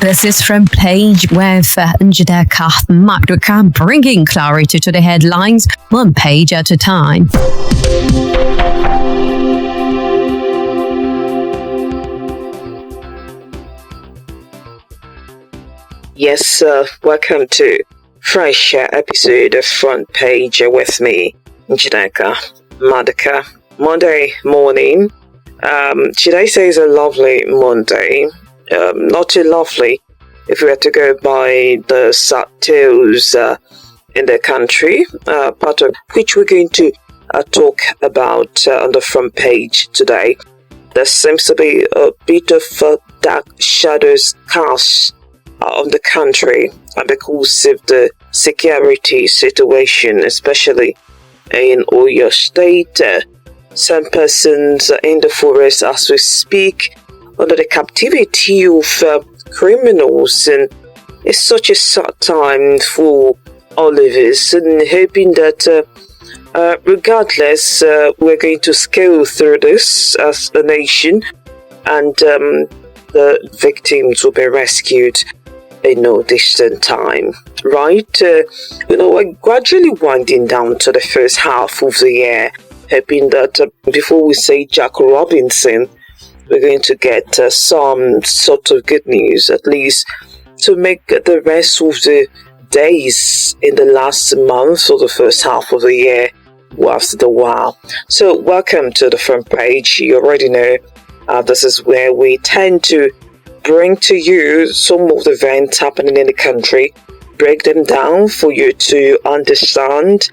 This is FrontPage with Njideka Maduka, bringing clarity to the headlines, one page at a time. Yes, welcome to fresh episode of FrontPage with me, Njideka Maduka. Monday morning. Today is a lovely Monday. Not too lovely if we were to go by the sad tales in the country, part of which we're going to talk about on the front page today. There seems to be a bit of dark shadows cast on the country because of the security situation, especially in Oyo State. Some persons in the forest as we speak under the captivity of criminals, and it's such a sad time for all of us, and hoping that regardless we're going to scale through this as a nation, and the victims will be rescued in no distant time, right? We're gradually winding down to the first half of the year, hoping that before we say Jack Robinson, we're going to get some sort of good news, at least to make the rest of the days in the last month or the first half of the year worth the while. So welcome to the front page. You already know this is where we tend to bring to you some of the events happening in the country, break them down for you to understand,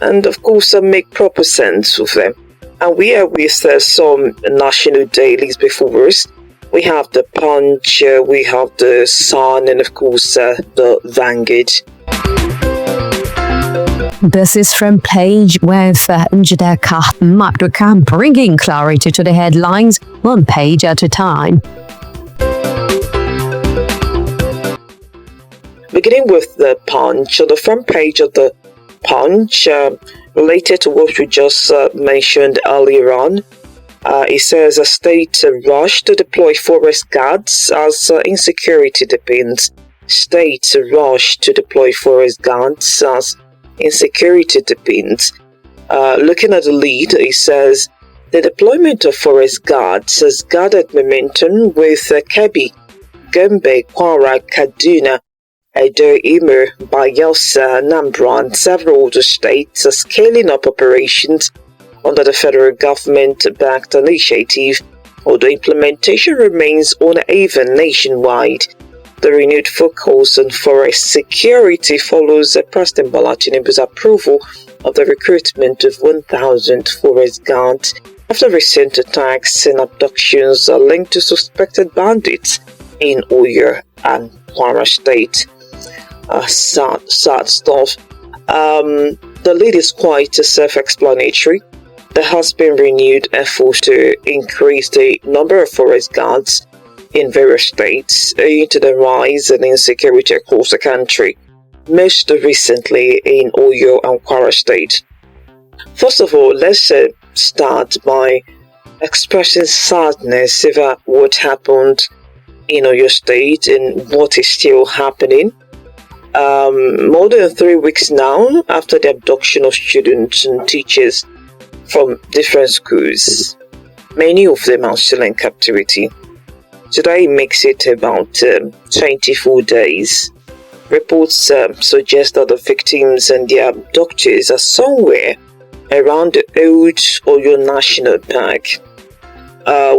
and of course make proper sense of them. And we are with some national dailies before us. We have the Punch, we have the Sun, and of course the Vanguard. This is FrontPage with Njideka Maduka, bringing clarity to the headlines, one page at a time. Beginning with the Punch, on the front page of the Punch, related to what we just mentioned earlier on, it says a state rush to deploy forest guards as insecurity deepens. State rush to deploy forest guards as insecurity deepens. Looking at the lead, it says the deployment of forest guards has gathered momentum with Kebbi, Gombe, Kwara, Kaduna, Edo, Imo, Bayelsa, Anambra, and several other states are scaling up operations under the federal government-backed initiative, although implementation remains uneven nationwide. The renewed focus on forest security follows President Bola Tinubu's approval of the recruitment of 1,000 forest guards after recent attacks and abductions are linked to suspected bandits in Oyo and Kwara State. Sad stuff. The lead is quite self-explanatory. There has been renewed effort to increase the number of forest guards in various states owing to the rise in insecurity across the country, most recently in Oyo and Kwara State. First of all, let's start by expressing sadness over what happened in Oyo State and what is still happening. More than 3 weeks now after the abduction of students and teachers from different schools. Many of them are still in captivity. Today makes it about 24 days. Reports suggest that the victims and their abductors are somewhere around the old Oyo National Park.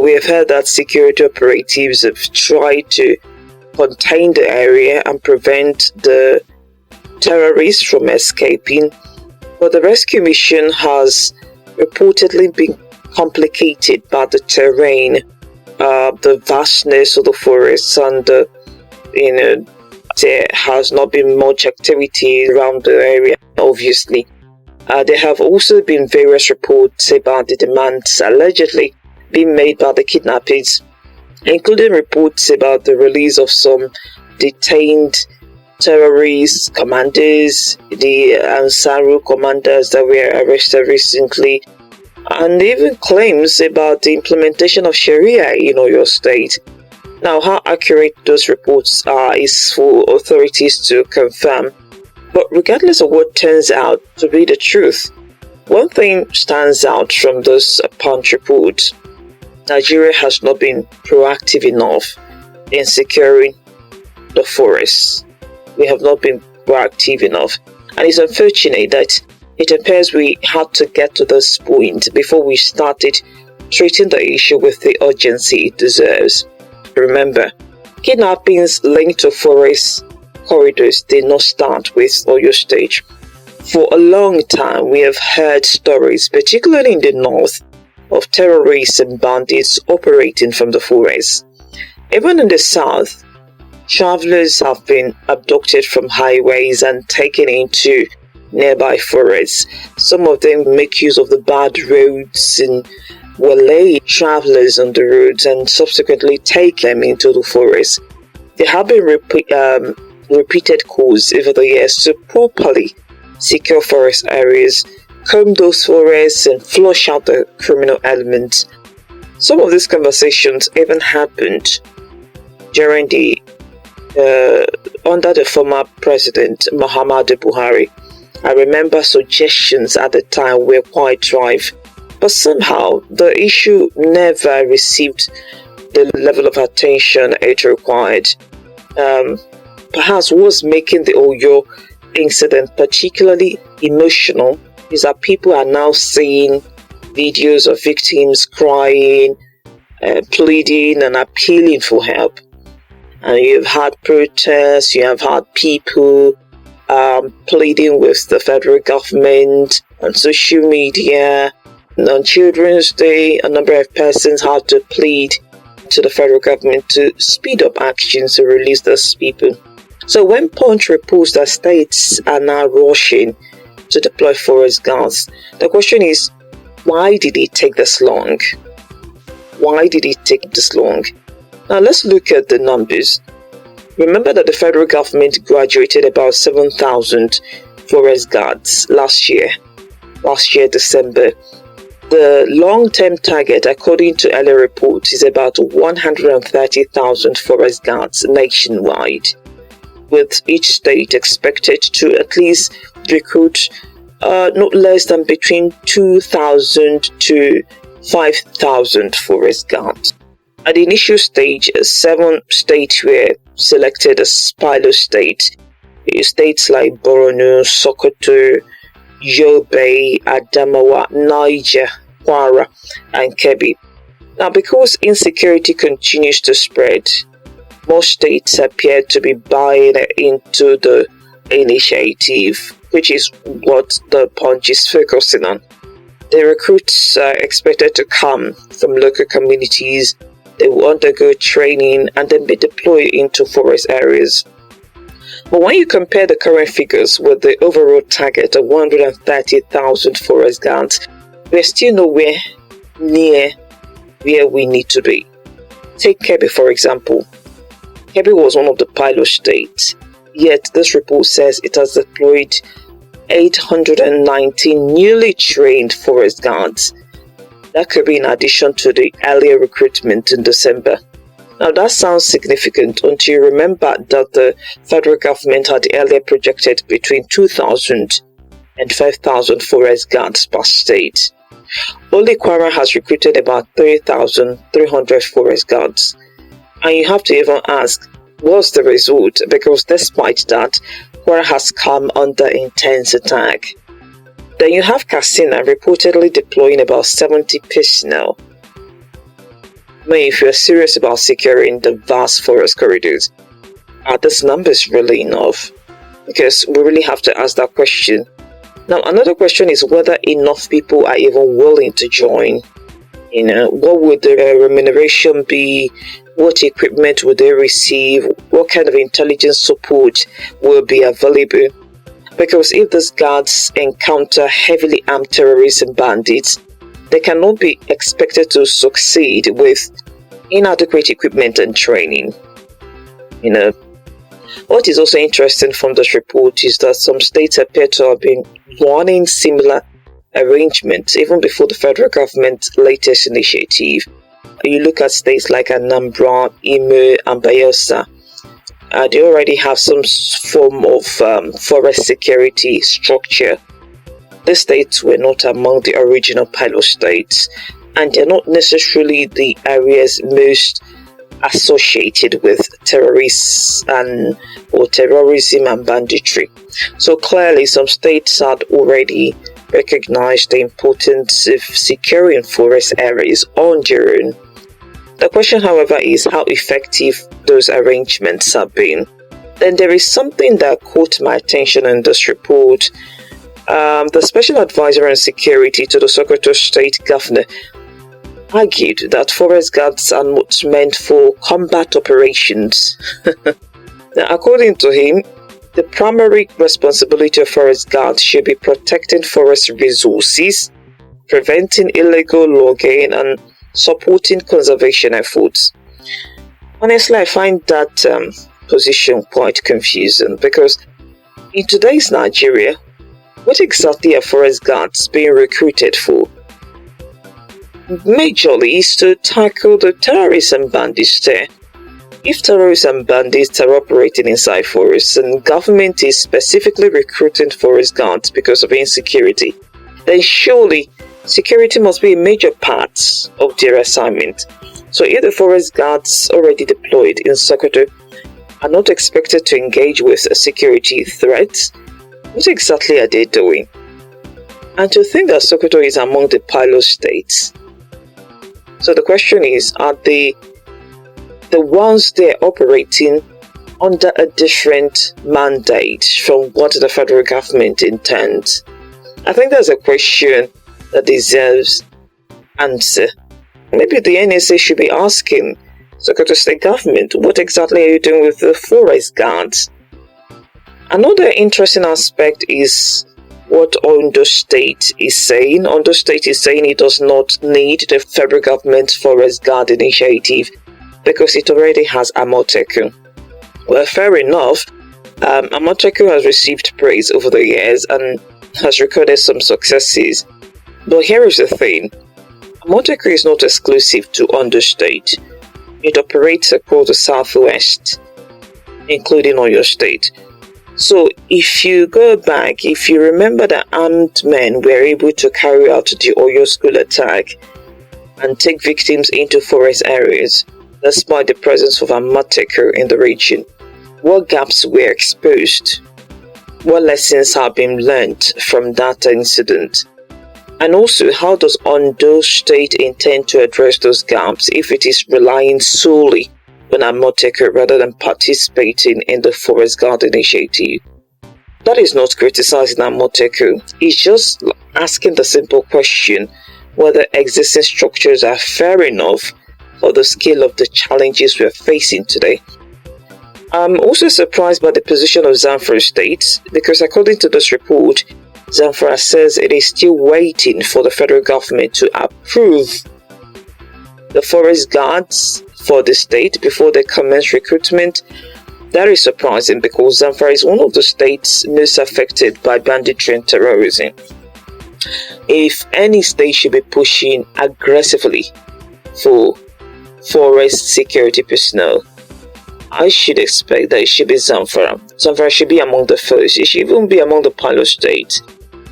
We have heard that security operatives have tried to contain the area and prevent the terrorists from escaping, but the rescue mission has reportedly been complicated by the terrain, the vastness of the forests, and there has not been much activity around the area, obviously. There have also been various reports about the demands allegedly being made by the kidnappers, including reports about the release of some detained terrorist commanders, the Ansaru commanders that were arrested recently, and even claims about the implementation of Sharia in your state. Now, how accurate those reports are is for authorities to confirm. But regardless of what turns out to be the truth, one thing stands out from this Punch report. Nigeria has not been proactive enough in securing the forests. We have not been proactive enough. And it's unfortunate that it appears we had to get to this point before we started treating the issue with the urgency it deserves. Remember, kidnappings linked to forest corridors did not start with Oyo State. For a long time, we have heard stories, particularly in the north, of terrorists and bandits operating from the forest. Even in the south, travelers have been abducted from highways and taken into nearby forests. Some of them make use of the bad roads and waylay travelers on the roads and subsequently take them into the forest. There have been repeated calls over the years to properly secure forest areas, comb those forests and flush out the criminal elements. Some of these conversations even happened during under the former president Muhammadu Buhari. I remember suggestions at the time were quite rife, but somehow the issue never received the level of attention it required. Perhaps what's making the Oyo incident particularly emotional is that people are now seeing videos of victims crying, pleading and appealing for help. And you've had protests, you have had people pleading with the federal government on social media. And on Children's Day, a number of persons had to plead to the federal government to speed up actions to release those people. So when Punch reports that states are now rushing to deploy forest guards, the question is, why did it take this long? Why did it take this long? Now let's look at the numbers. Remember that the federal government graduated about 7,000 forest guards last year, December. The long-term target, according to earlier reports, is about 130,000 forest guards nationwide, with each state expected to at least recruit not less than between 2,000 to 5,000 forest guards. At the initial stage, 7 states were selected as pilot states. States like Borno, Sokoto, Yobe, Adamawa, Niger, Kwara, and Kebbi. Now, because insecurity continues to spread, most states appear to be buying into the initiative, which is what the Punch is focusing on. The recruits are expected to come from local communities. They will undergo training and then be deployed into forest areas. But when you compare the current figures with the overall target of 130,000 forest guards, we're still nowhere near where we need to be. Take Kebbi, for example. Kebbi was one of the pilot states, yet this report says it has deployed 819 newly trained forest guards. That could be in addition to the earlier recruitment in December. Now that sounds significant until you remember that the federal government had earlier projected between 2,000 and 5,000 forest guards per state. Only Kwara has recruited about 3,300 forest guards. And you have to even ask, what's the result? Because despite that, Kwara has come under intense attack. Then you have Katsina reportedly deploying about 70 personnel. I mean, if you're serious about securing the vast forest corridors, are these numbers really enough? Because we really have to ask that question. Now, another question is whether enough people are even willing to join. What would the remuneration be? What equipment would they receive? What kind of intelligence support will be available? Because if these guards encounter heavily armed terrorists and bandits, they cannot be expected to succeed with inadequate equipment and training. What is also interesting from this report is that some states appear to have been running similar arrangements even before the federal government's latest initiative. You look at states like Anambra, Imo, and Bayelsa. They already have some form of forest security structure. These states were not among the original pilot states, and they're not necessarily the areas most associated with terrorism and banditry. So clearly some states had already recognized the importance of securing forest areas on their own. The question, however, is how effective those arrangements have been. Then there is something that caught my attention in this report. The Special Advisor on Security to the Sokoto State Governor argued that forest guards are not meant for combat operations. Now, according to him, the primary responsibility of forest guards should be protecting forest resources, preventing illegal logging, and supporting conservation efforts. Honestly, I find that position quite confusing because in today's Nigeria, what exactly are forest guards being recruited for? Majorly is to tackle the terrorists and bandits there. If terrorists and bandits are operating inside forests and government is specifically recruiting forest guards because of insecurity, then surely security must be a major part of their assignment. So if the forest guards already deployed in Sokoto are not expected to engage with security threats, what exactly are they doing? And to think that Sokoto is among the pilot states. So the question is, are the ones they're operating under a different mandate from what the federal government intends? I think that's a question that deserves answer. Maybe the NSA should be asking Sokoto State government, what exactly are you doing with the forest guards? Another interesting aspect is what Ondo State is saying. Ondo State is saying it does not need the federal government's forest guard initiative because it already has Amotekun. Well, fair enough. Amotekun has received praise over the years and has recorded some successes. But here is the thing. Amotekun is not exclusive to Ondo State. It operates across the southwest, including Oyo State. So if you go back, if you remember that armed men were able to carry out the Oyo school attack and take victims into forest areas, despite the presence of Amotekun in the region, what gaps were exposed? What lessons have been learned from that incident? And also, how does Ondo State intend to address those gaps if it is relying solely on Amotekun rather than participating in the Forest Guard initiative? That is not criticizing Amotekun. It's just asking the simple question whether existing structures are fair enough for the scale of the challenges we're facing today. I'm also surprised by the position of Zamfara State because according to this report, Zamfara says it is still waiting for the federal government to approve the forest guards for the state before they commence recruitment. That is surprising because Zamfara is one of the states most affected by banditry and terrorism. If any state should be pushing aggressively for forest security personnel, I should expect that it should be Zamfara. Zamfara should be among the first. It should even be among the pilot states.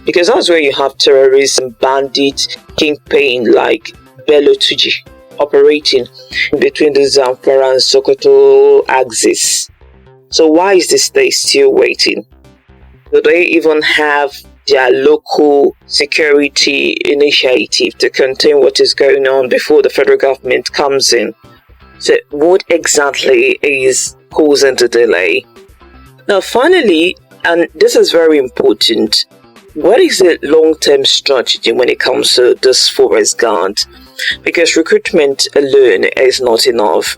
Because that's where you have terrorists and bandit kingpin like Bello Tuji operating between the Zamfara and Sokoto axis. So why is the state still waiting? Do they even have their local security initiative to contain what is going on before the federal government comes in? So what exactly is causing the delay? Now finally, and this is very important, what is the long-term strategy when it comes to this forest guard? Because recruitment alone is not enough.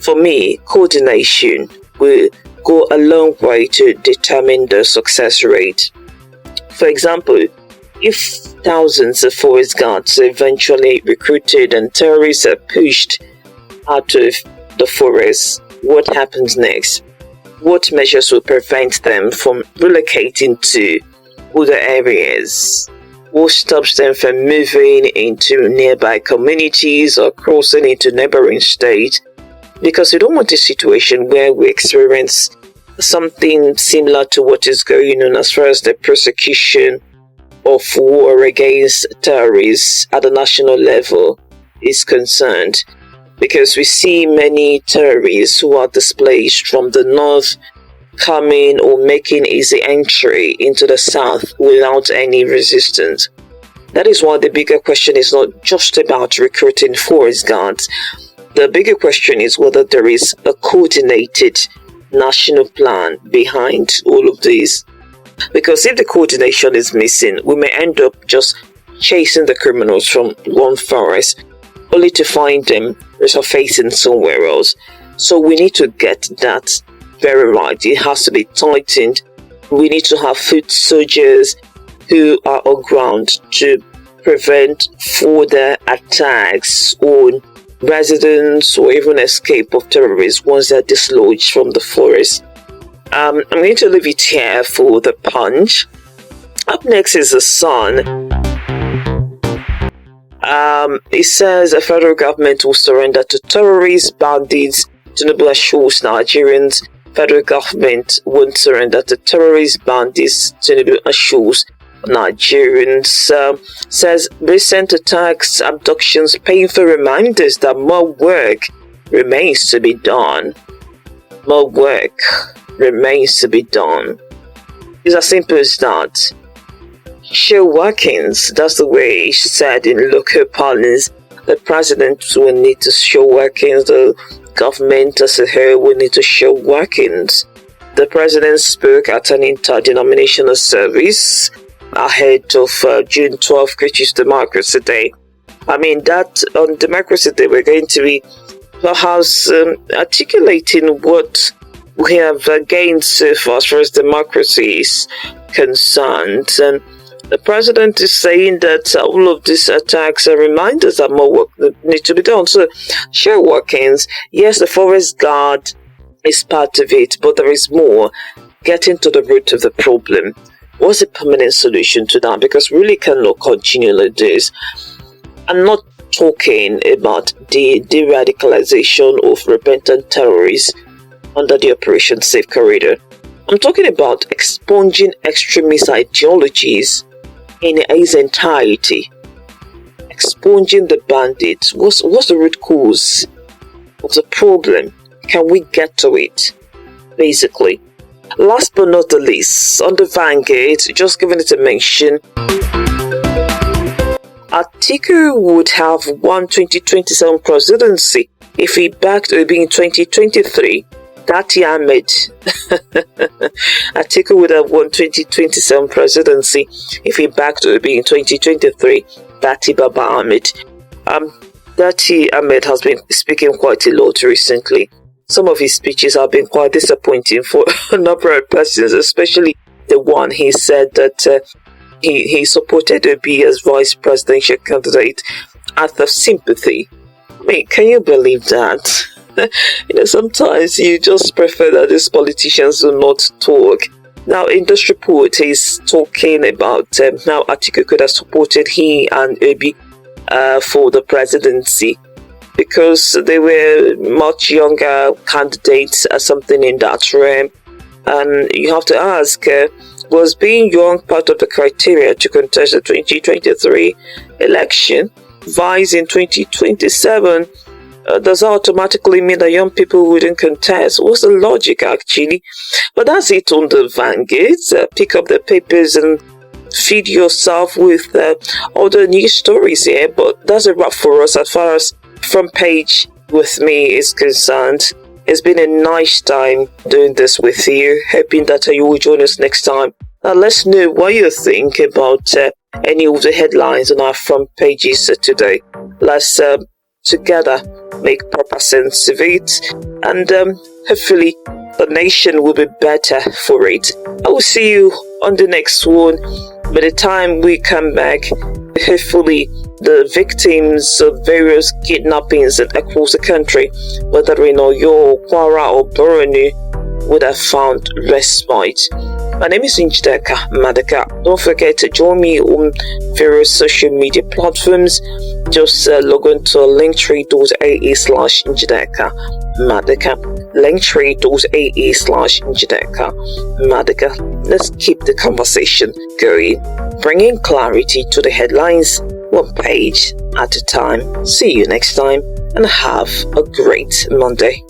For me, coordination will go a long way to determine the success rate. For example, if thousands of forest guards are eventually recruited and terrorists are pushed out of the forest, what happens next? What measures will prevent them from relocating to other areas? What stops them from moving into nearby communities or crossing into neighboring states? Because we don't want a situation where we experience something similar to what is going on as far as the persecution of war against terrorists at the national level is concerned. Because we see many terrorists who are displaced from the north coming or making easy entry into the south without any resistance. That is why the bigger question is not just about recruiting forest guards. The bigger question is whether there is a coordinated national plan behind all of this. Because if the coordination is missing, we may end up just chasing the criminals from one forest only to find them resurfacing somewhere else. So we need to get that very right. It has to be tightened. We need to have foot soldiers who are on ground to prevent further attacks on residents or even escape of terrorists once they're dislodged from the forest. I'm going to leave it here for the punch. Up next is the Sun. It says the federal government will surrender to terrorists, bandits. Tinubu assures Nigerians federal government won't surrender to terrorists, bandits. Tinubu assures Nigerians. Says recent attacks, abductions, painful reminders that more work remains to be done. More work remains to be done. It's as simple as that. Show workings, that's the way he said in local parlance. The president will need to show workings, the government as a whole will need to show workings. The president spoke at an interdenominational service ahead of June 12th, which is Democracy Day. I mean, that on Democracy Day, we're going to be perhaps articulating what we have gained so far as far as democracy is concerned. And the president is saying that all of these attacks are reminders that more work needs to be done. So, share workings. Yes, the forest guard is part of it, but there is more. Getting to the root of the problem. What's a permanent solution to that? Because we really cannot continue like this. I'm not talking about the de-radicalization of repentant terrorists under the Operation Safe Corridor. I'm talking about expunging extremist ideologies in its entirety. Expunging the bandits. What's the root cause of the problem? Can we get to it? Basically. Last but not the least, on the Vanguard, just giving it a mention, Atiku would have won 2027 presidency if he backed Obi in 2023. Dati Ahmed. Atiku would have won 2027 presidency if he backed Obi in 2023. Dati Baba Ahmed. Dati Ahmed has been speaking quite a lot recently. Some of his speeches have been quite disappointing for a number of persons, especially the one he said that he supported Obi as vice presidential candidate out of sympathy. I mean, can you believe that? Sometimes you just prefer that these politicians do not talk. Now, in this report, he's talking about how Atiku could have supported he and Obi for the presidency, because they were much younger candidates or something in that realm. And you have to ask, was being young part of the criteria to contest the 2023 election? Vice in 2027, does that automatically mean that young people wouldn't contest? What's the logic, actually? But that's it on the Vanguard. Pick up the papers and feed yourself with all the news stories here. But that's a wrap for us as far as FrontPage with me is concerned. It's been a nice time doing this with you. Hoping that you will join us next time. Now let's know what you think about any of the headlines on our front pages today. Let's together make proper sense of it, and hopefully the nation will be better for it. I will see you on the next one. By the time we come back, hopefully the victims of various kidnappings across the country, whether in Oyo, Kwara or Borno, would have found respite. My name is Njideka Maduka. Don't forget to join me on various social media platforms. Just log on to linktree.ee/Njideka Maduka. Linktree.ee/Njideka Maduka. Let's keep the conversation going, bringing clarity to the headlines, one page at a time. See you next time and have a great Monday.